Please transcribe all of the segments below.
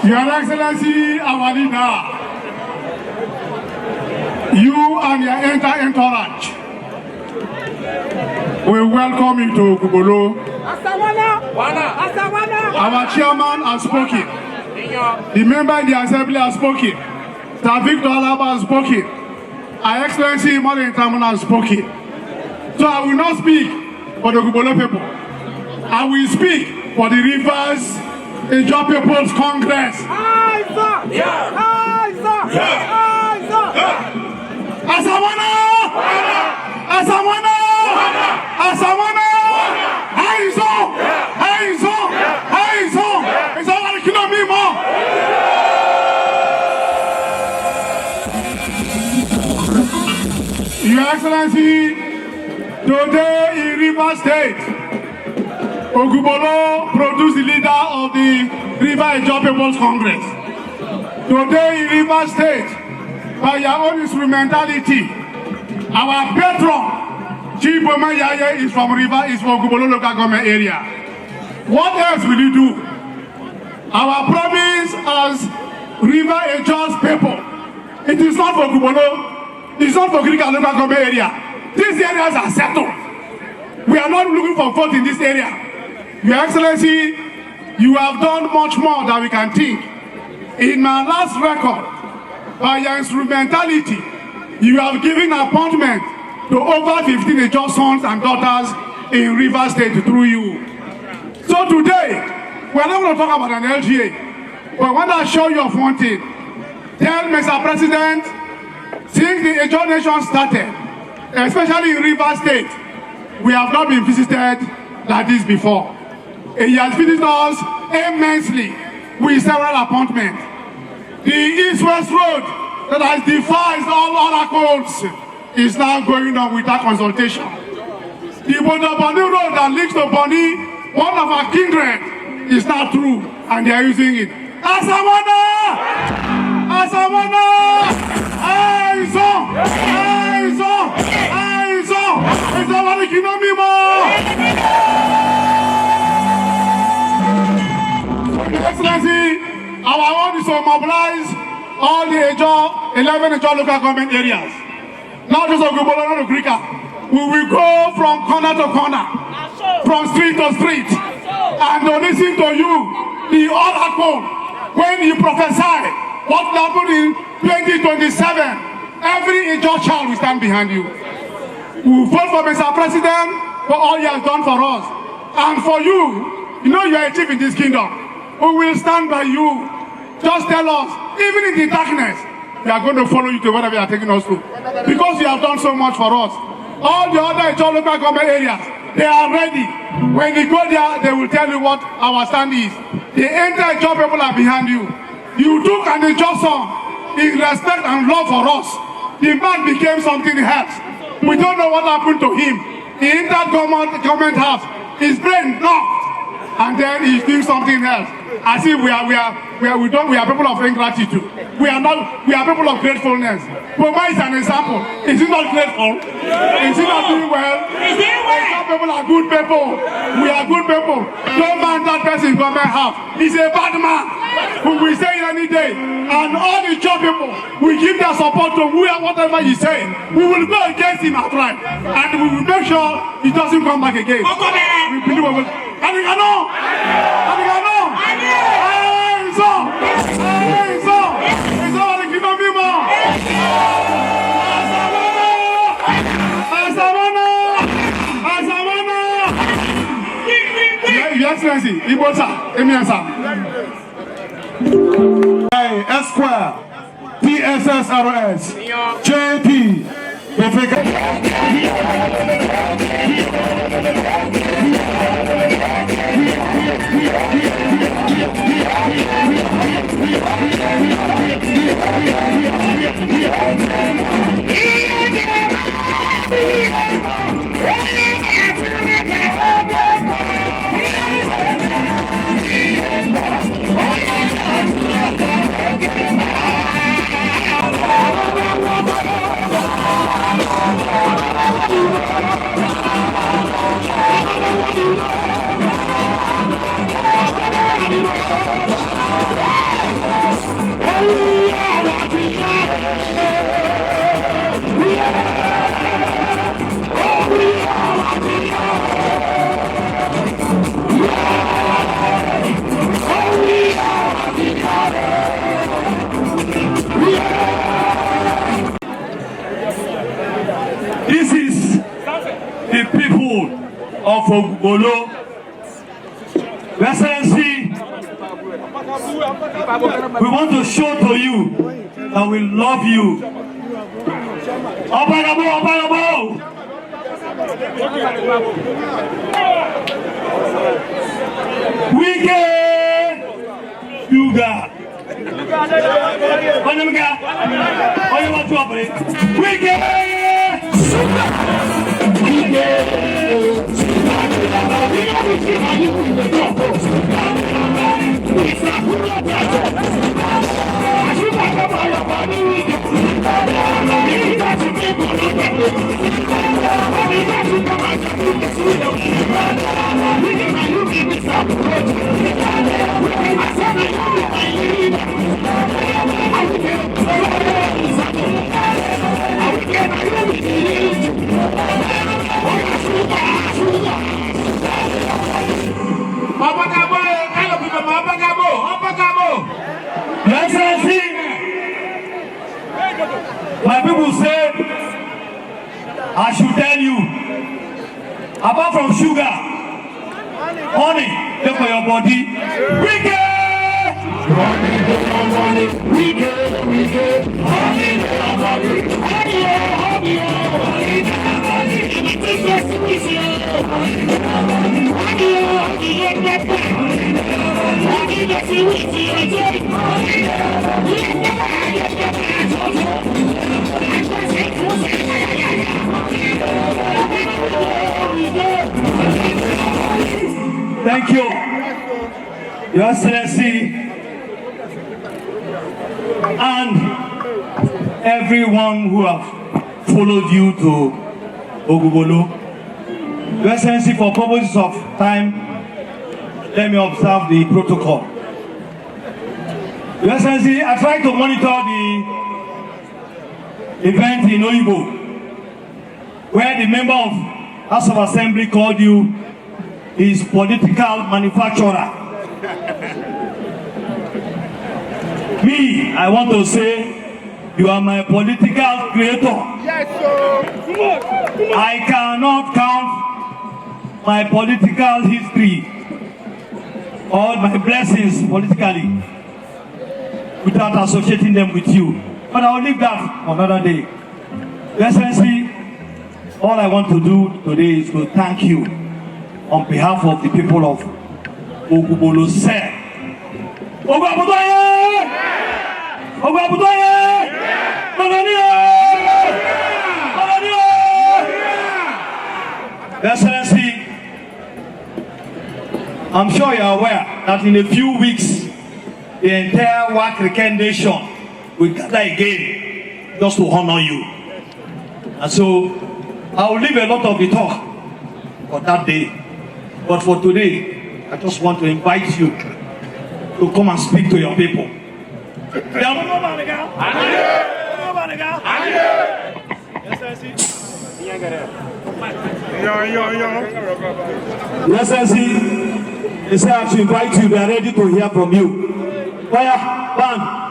Your Excellency, our leader, you and your entire entourage, we welcome you to Gubolo. Our chairman has spoken. The member in the assembly has spoken. Tavik Dolaba has spoken. Our Excellency, Mother Intamana has spoken. So I will not speak for the Gubolo people. I will speak for the Rivers Ijaw People's Congress. Asawana! Asawana! Asawana! Aizo! Aizo! Aizo! It's all like you know me more. Your Excellency, today in Rivers State, Ogubolo produced the leader of the River Ijaw People's Congress. Today in Rivers State, by your own instrumentality, our patron, Chief Omayaye, is from Ogubolo local government area. What else will you do? Our promise as River Ijaw's people, it is not for Ogubolo, it's not for Krika local government area. These areas are settled. We are not looking for vote in this area. Your Excellency, you have done much more than we can think. In my last record, by your instrumentality, you have given appointment to over 15 Ijaw sons and daughters in Rivers State through you. So today, we're not going to talk about an LGA, but I want to assure you of one thing. Tell Mr. President, since the Ijaw nation started, especially in Rivers State, we have not been visited like this before. He has visited us immensely with several appointments. The East-West Road that has defied all oracles is now going on without consultation. The Bodo-Boni Road that leads to Boni, one of our kindred, is now through, and they are using it. Asawana! Asawana! Aizo! Aizo! Aizo! It's all like you know me more! Excellency, our own is to mobilize all the 11 Ijaw local government areas. Not just Ogubolo, not Okrika. We will go from corner to corner, from street to street, and to listen to you, the oracle, when you prophesy what will happen in 2027. Every Ijaw child will stand behind you. We will vote for Mr. President for all he has done for us. And for you, you know you are a chief in this kingdom. We will stand by you. Just tell us, even in the darkness, we are going to follow you to wherever you are taking us to. Because you have done so much for us. All the other Ijaw local government areas, they are ready. When you go there, they will tell you what our stand is. The entire Ijaw people are behind you. You took an Ijaw son in respect and love for us. The man became something else. We don't know what happened to him. He entered government house. His brain knocked. And then he's doing something else. as if we are people of ingratitude. We are not. We are people of gratefulness. Poma is an example. Is he not grateful? Is he not doing well? Some people are good people. We are good people. No man that person government have. He's a bad man. Who we say it any day. And all the job people, we give their support to whatever he say. We will go against him outright. And we will make sure he doesn't come back again. We believe we will. And we can know. And we can know. Your Excellency, Ibosa, Emiasa. Esquire, PSSRS, JP, This is the people of Ogbolo. Your Excellency, we want to show to you that we love you. Obanabo. Wike Sugar. My people say, I should tell you, apart from sugar, honey, take for your body. Thank you, Your Excellency, and everyone who have followed you to Ogbolo. Your Excellency, for purposes of time, let me observe the protocol. Your Excellency, I tried to monitor the event in Oyibo, where the member of House of Assembly called you his political manufacturer. Me, I want to say, you are my political creator. Yes, sir. I cannot count my political history or my blessings politically without associating them with you. But I will leave that another day. Your Excellency, all I want to do today is to thank you on behalf of the people of Ogbolo. Sir. Your Excellency, I'm sure you're aware that in a few weeks, the entire Wike nation will gather again just to honor you. And so, I will leave a lot of the talk for that day. But for today, I just want to invite you to come and speak to your people. Yes, I see. They say I should invite you. They are ready to hear from you. Fire, bang.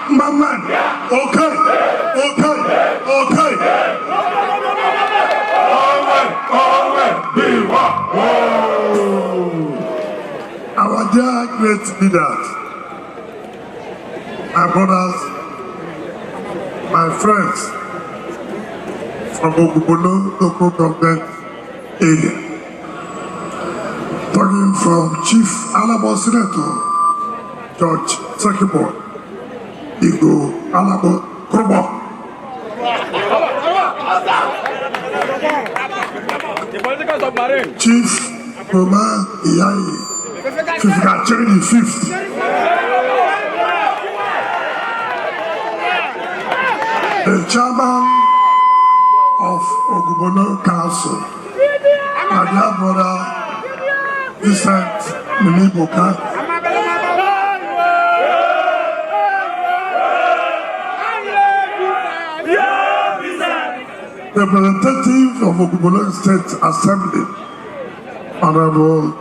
Mama, okay. Our dear great leaders, my brothers, my friends from Ogubolo local government area, talking from Chief Alabo Senator George Sekibo, Igo Alabo Krobo. Chief Roma Iyayi, Fifth the Fifth. The chairman of Ogubolo Council, my dear brother Vincent Miniboka. Representative of Ogubolo State Assembly, Honorable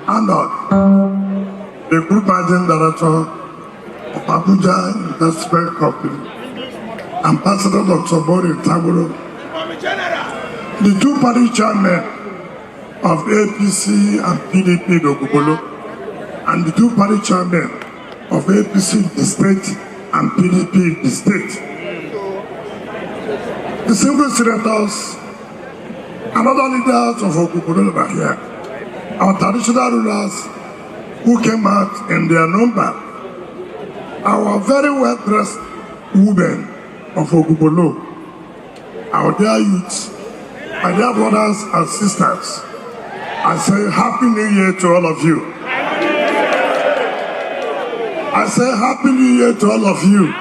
Arnold, the Group Managing Director of Abuja Investment Company, Ambassador Dr. Bori Taburo, the two party chairmen of APC and PDP in Ogubolo, and the two party chairmen of APC in the state and PDP in the state. The single senators and other leaders of Ogubolo are here. Our traditional rulers who came out in their number. Our very well-dressed women of Ogubolo. Our dear youths, my dear brothers and sisters. I say Happy New Year to all of you. I say Happy New Year to all of you.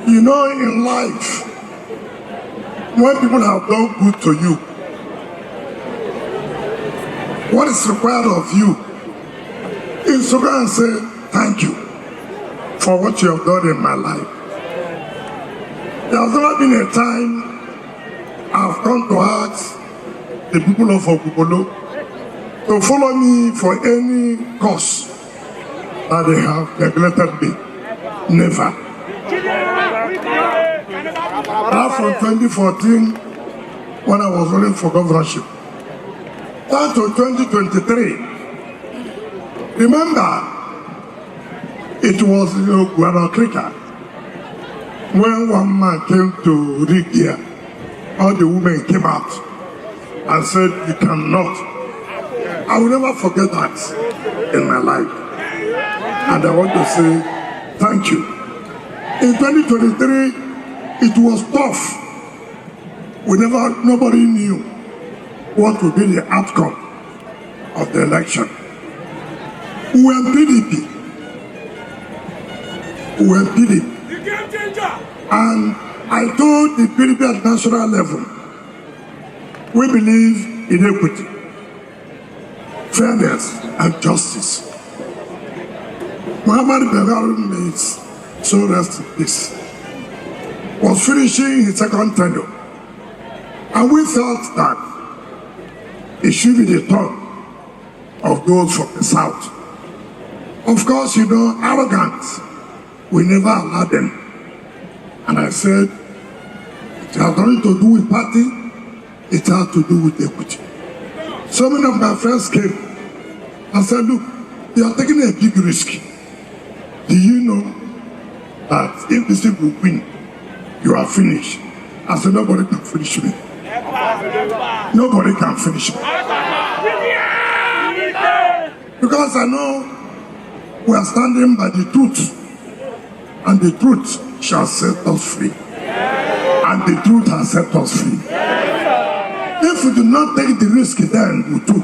You know, in life, when people have done good to you, what is required of you is to go and say thank you for what you have done in my life. There has never been a time I've come to ask the people of Ogubolo to follow me for any cause that they have neglected me. Never. Right from 2014, when I was running for governorship, down to 2023, remember, it was Guadalcrica when one man came to rig here. All the women came out and said, you cannot. I will never forget that in my life. And I want to say thank you In 2023, it was tough. Nobody knew what would be the outcome of the election. We were PDP. And I told the PDP at national level, we believe in equity, fairness, and justice. Muhammad Buhari means so rest in peace, was finishing his second tenure. And we thought that it should be the turn of those from the south. Of course, you know, arrogance, we never allow them. And I said, it has nothing to do with party, it has to do with equity. So many of my friends came and said, look, you are taking a big risk. Do you know that if these people win, you are finished? I said, nobody can finish me. Nobody can finish me. Because I know we are standing by the truth, and the truth shall set us free. And the truth has set us free. If we do not take the risk, then we do.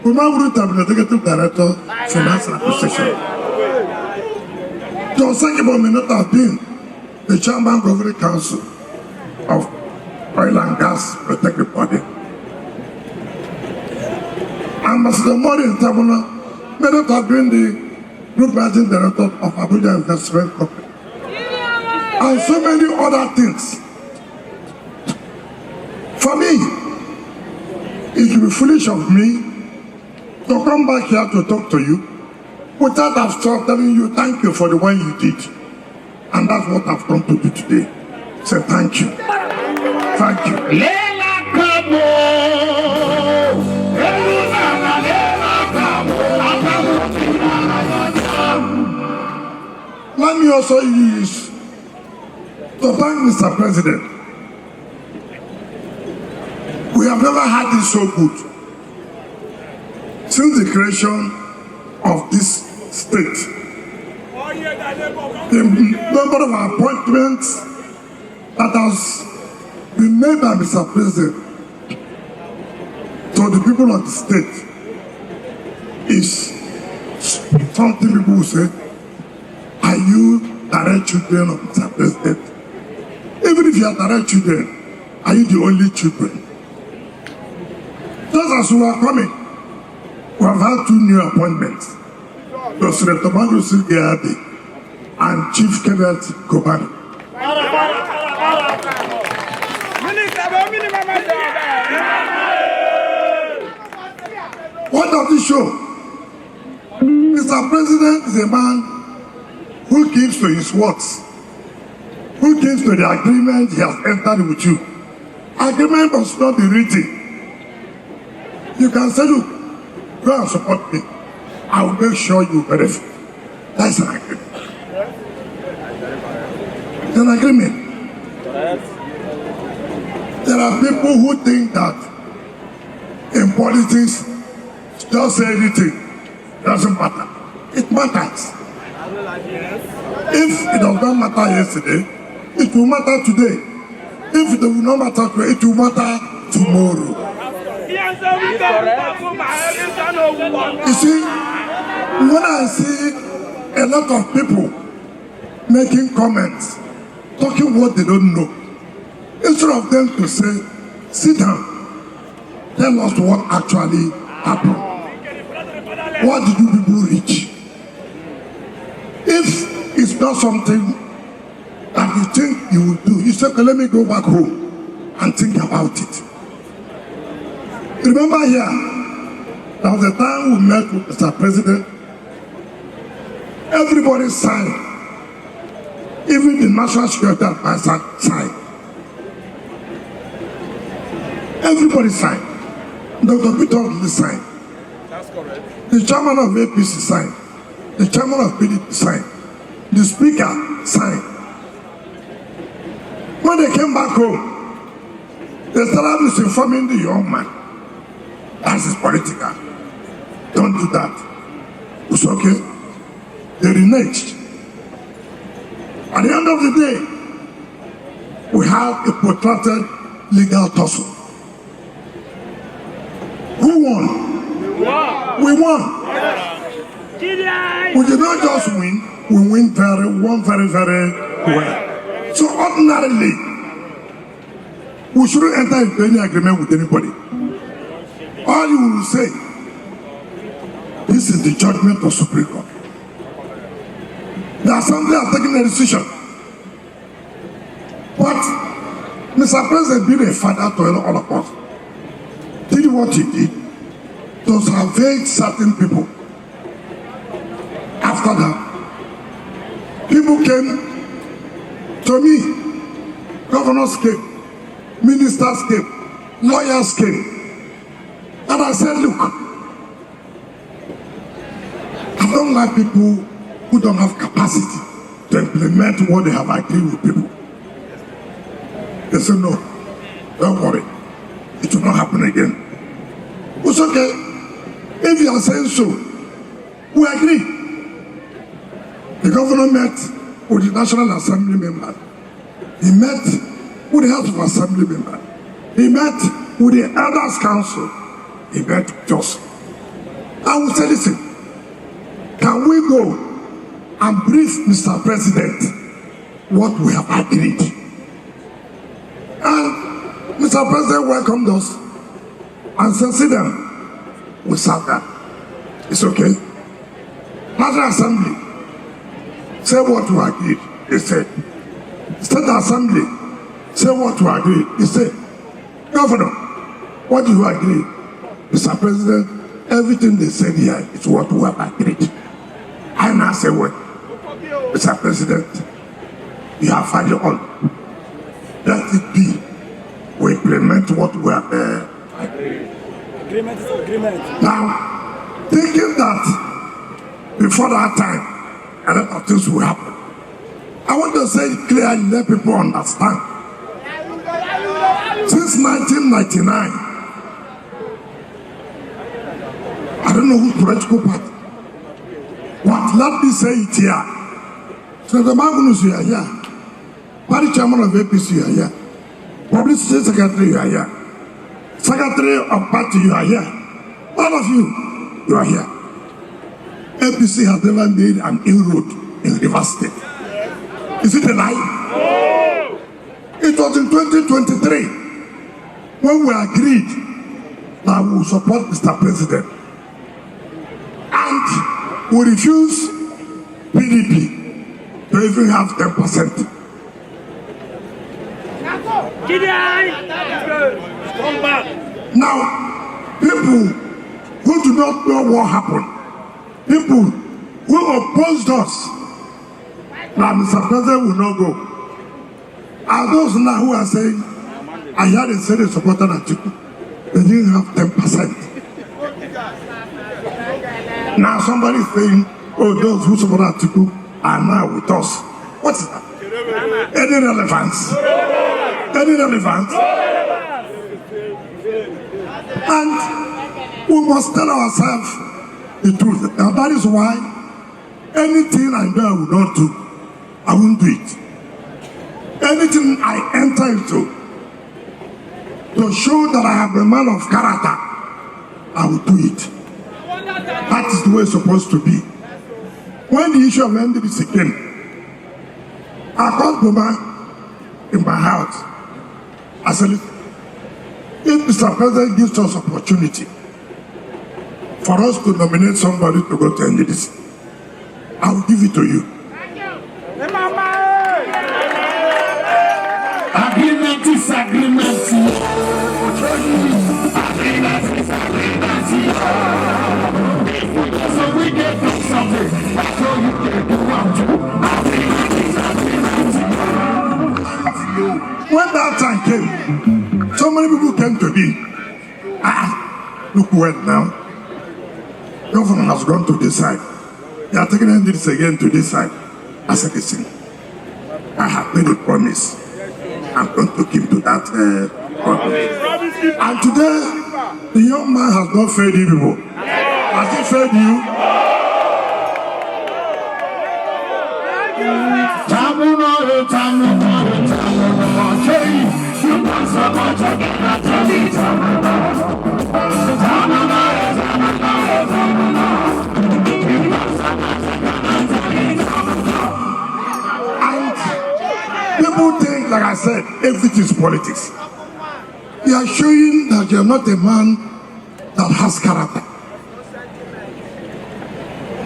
Umar would have been the executive director, finance and administration. John Sankibo may not have been the chairman of the council of oil and gas protected body. Ambassador Mori Ntabuna may not have been the group managing director of Abuja Investment Company. And so many other things. For me, it would be foolish of me to come back here to talk to you without I've stopped telling you thank you for the one you did. And that's what I've come to do today. Say thank you. Thank you. Let me also use to thank Mr. President. We have never had this so good since the creation of this state. The number of appointments that has been made by Mr. President to the people of the state is something people will say, are you direct children of Mr. President? Even if you are direct children, are you the only children? Just as we are coming, we have had 2 new appointments. President Tomago Silgiade and Chief Kenneth Kobani. What does it show? Mr. President is a man who keeps to his words, who keeps to the agreement he has entered with you. Agreement must not be written. You can say, look, go and support me. I will make sure you benefit. That's an agreement. It's an agreement. There are people who think that in politics, just say anything, doesn't matter. It matters. If it does not matter yesterday, it will matter today. If it will not matter today, it will matter tomorrow. You see, when I see a lot of people making comments, talking what they don't know, instead of them to say, sit down, tell us what actually happened. What did you people reach? If it's not something that you think you will do, you say, okay, let me go back home and think about it. Remember here, there was a time we met with Mr. President. Everybody signed. Even the National Security Advisor signed. Everybody signed. Dr. Peter signed. That's correct. The chairman of APC signed. The chairman of PDP signed. The speaker signed. When they came back home, they started misinforming the young man. That is political. Don't do that. It's okay. They reneged. I At the end of the day, we have a protracted legal tussle. Who won? We won. We did not just win, we won very, very well. So ordinarily, we shouldn't enter into any agreement with anybody. All you will say, this is the judgment of Supreme Court. The Assembly has taken a decision. But Mr. President, being a father to all of us, did what he did to salvage certain people. After that, people came to me, governors came, ministers came, lawyers came, and I said, look, I don't like people who don't have capacity to implement what they have agreed with people. They said, no, don't worry, it will not happen again. It's okay, if you are saying so, we agree. The governor met with the National Assembly members. He met with the House of Assembly members. He met with the Elders Council. He met with us. I will say, listen, can we go and brief Mr. President what we have agreed? And Mr. President welcomed us and said, sit down. We sat down. It's okay. National Assembly, say what we agreed. He said. State Assembly, say what we agreed. He said, Governor, what do you agree? Mr. President, everything they said here is what we have agreed. I now say what? Mr. President, you have had it all. Let it be. We implement what we have agreed. Agreement is agreement. Now, thinking that before that time, a lot of things will happen. I want to say it clearly, let people understand. Since 1999, I don't know whose political party. What? Let me say it here. Senator Magnus, you are here. Party chairman of APC, you are here. Publicity secretary, you are here. Secretary of party, you are here. All of you, you are here. APC has never made an inroad in Rivers State. Is it a lie? No. It was in 2023 when we agreed that we will support Mr. President. And we refused PDP to even have 10%. Now, people who do not know what happened, people who opposed us, that Mr. President will not go, are those now who are saying, I heard they said they supported Atiku, they didn't have 10%. Now somebody is saying, oh, those who support Atiku are now with us. What is that? Any relevance? Any relevance? And we must tell ourselves the truth. Now that is why anything I know I will not do, I won't do it. Anything I enter into to show that I am a man of character, I will do it. That is the way it's supposed to be. When the issue of NDBC came, I called Boma in my house. I said, if Mr. President gives us opportunity for us to nominate somebody to go to NDBC, I will give it to you. Agreement is agreement. So we get something. So you can do what you When that time came, so many people came to me. Look where now. Government has gone to this side. They are taking this again to this side. I said, listen, I have made a promise. I'm going to keep to that promise. And today, the young man has not failed you people. Has he failed you? People think, like I said, everything is politics. You are showing that you are not a man that has character.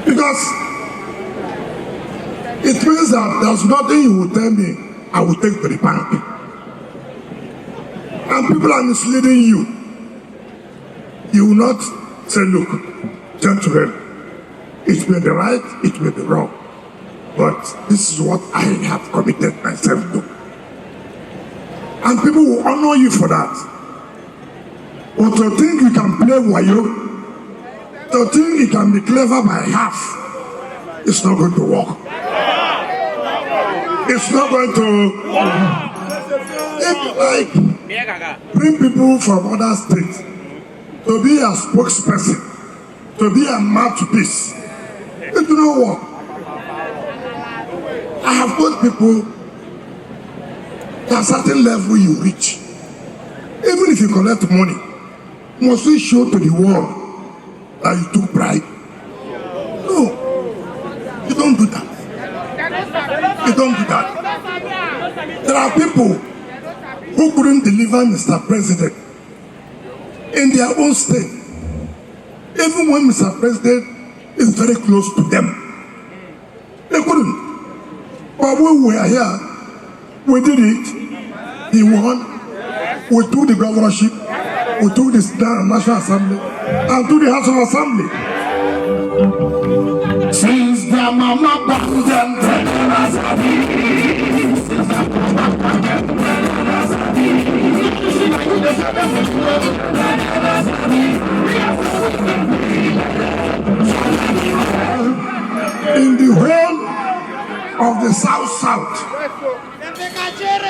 Because it means that there's nothing you will tell me I will take to the bank. And people are misleading you. You will not say, look, gentlemen, it may be right, it may be wrong. But this is what I have committed myself to. And people will honor you for that. But to think you can play wayo, to think you can be clever by half, it's not going to work. It's not going to work. If you like, bring people from other states to be a spokesperson, to be a mouthpiece, it will not work. I have told people that a certain level you reach, even if you collect money, must you show to the world that you took bribe? No, you don't do that. You don't do that. There are people who couldn't deliver Mr. President in their own state, even when Mr. President is very close to them. They couldn't. But when we were here, we did it. He won. We took the governorship. We took the National Assembly and took the House of Assembly. Since their mama banned them, in the whole of the South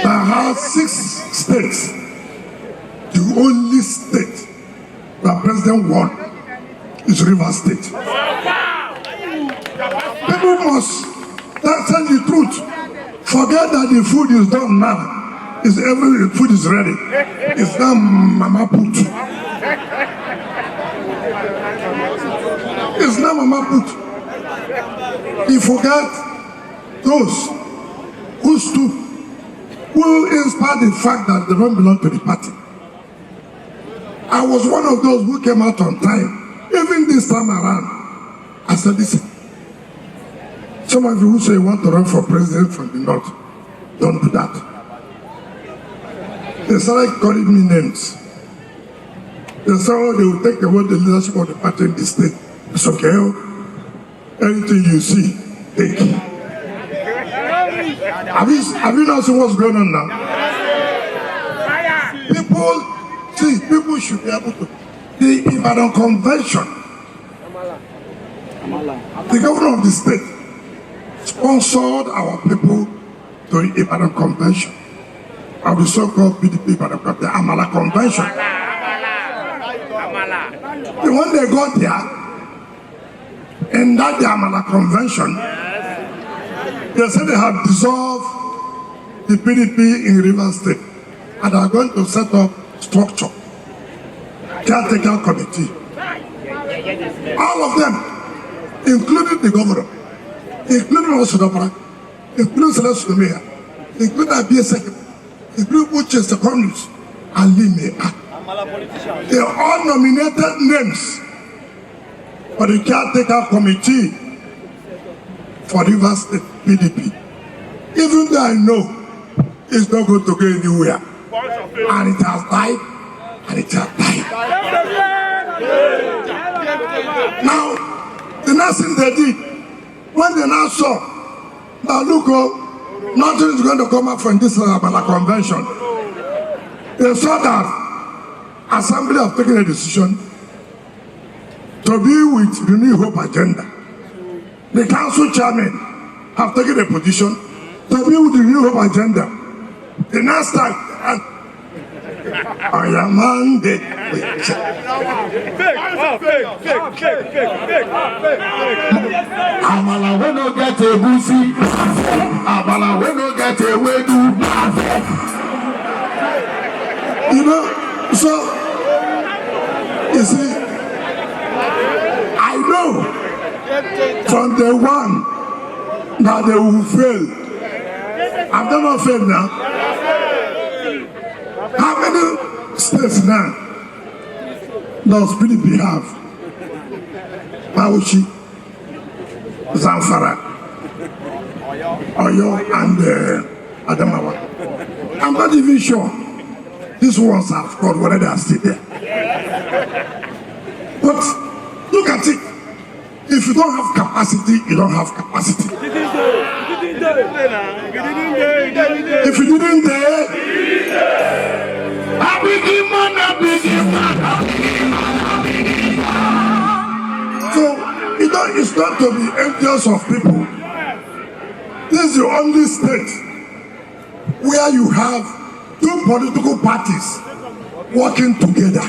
that has 6 states, the only state that President won is Rivers State. People must tell the truth. Forget that the food is done now. Every food is ready. It's now Mama Put. It's now Mama Put. You forget those who stood, who inspired the fact that they don't belong to the party. I was one of those who came out on time. Even this time around, I said, listen, some of you who say you want to run for president from the north, don't do that. They started calling me names. They said, oh, they will take away the leadership of the party in the state. It's okay. Anything you see, take. Have you not seen what's going on now? People should be able to. The Ibadan Convention, the governor of the state sponsored our people to the Ibadan Convention, of the so-called PDP Ibadan, the Amala Convention. When they got there, and that the Amala Convention, they said they have dissolved the PDP in Rivers State and are going to set up structure, caretaker committee. All of them, including the governor, including Osodopara, including Celeste Mayor, including Abia Secretary, including Uche Secondus, and Lime. They all nominated names for the caretaker committee for Rivers State PDP. Even though I know it's not going to go anywhere. And it has died, and it has died. Now, the next thing they did, when they now saw that look, nothing is going to come up from this Amala Convention, they saw that Assembly have taken a decision to be with the New Hope agenda. The council chairman have taken a position to be with the New Hope agenda. The next time, I am mandate. Amala we no get a busi. Amala we no get a wedu. You know, so, you see, I know from the one that they will fail. Have they not failed now? How many states now does PDP have? Bauchi, Zamfara, Oyo, and Adamawa. I'm not even sure these ones have scored whether they are still there. But look at it. If you don't have capacity, you don't have capacity. If you didn't dare, so it's not to be envious of people. This is the only state where you have two political parties working together.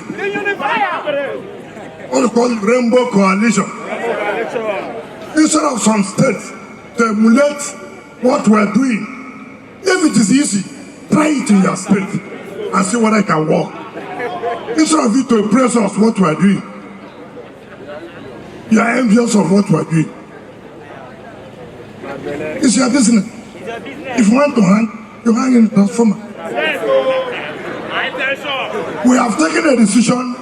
What we call rainbow coalition. Instead of some states to emulate what we're doing, if it is easy, try it in your state and see whether it can work. Instead of you to praise us what we're doing, you are envious of what we're doing. It's your business. If you want to hang, you hang in the transformer. We have taken a decision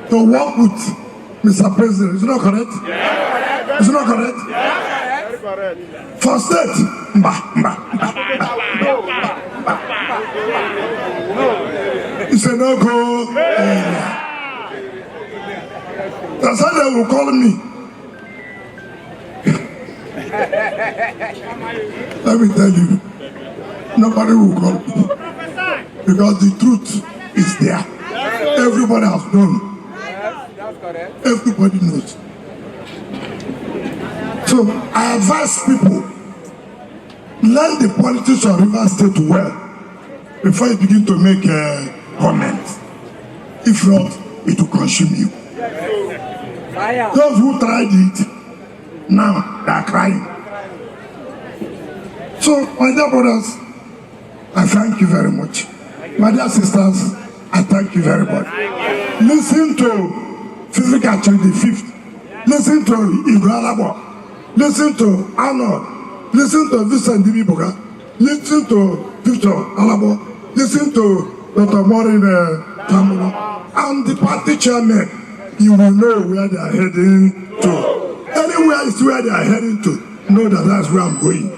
to work with Mr. President. Is it not correct? Is it not correct? For state, it's a no-go area. That's how they will call me. Let me tell you, nobody will call me. Because the truth is there. Everybody has known. Everybody knows. So I advise people, learn the politics of Rivers State well before you begin to make comments. If not, it will consume you. Those who tried it, now they are crying. So, my dear brothers, I thank you very much. My dear sisters, I thank you very much. Listen to Physical the 5th. Listen to Ibrahim. Listen to Arnold. Listen to Vincent Dibiboga. Listen to Victor Alabo. Listen to Dr. Maureen Tamura. And the party chairman. You will know where they are heading to. Anywhere is where they are heading to. Know that that's where I'm going.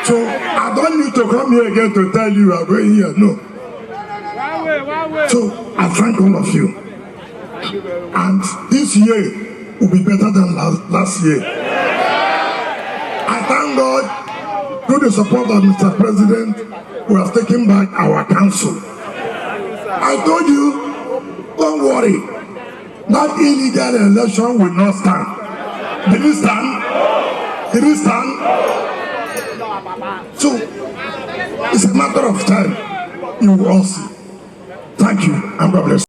So I don't need to come here again to tell you I'm going here. No. So I thank all of you. And this year will be better than last year. I thank God through the support of Mr. President, we have taken back our council. I told you, don't worry, that illegal election will not stand. Did it stand? Did it stand? So, it's a matter of time. You will all see. Thank you, and God bless you.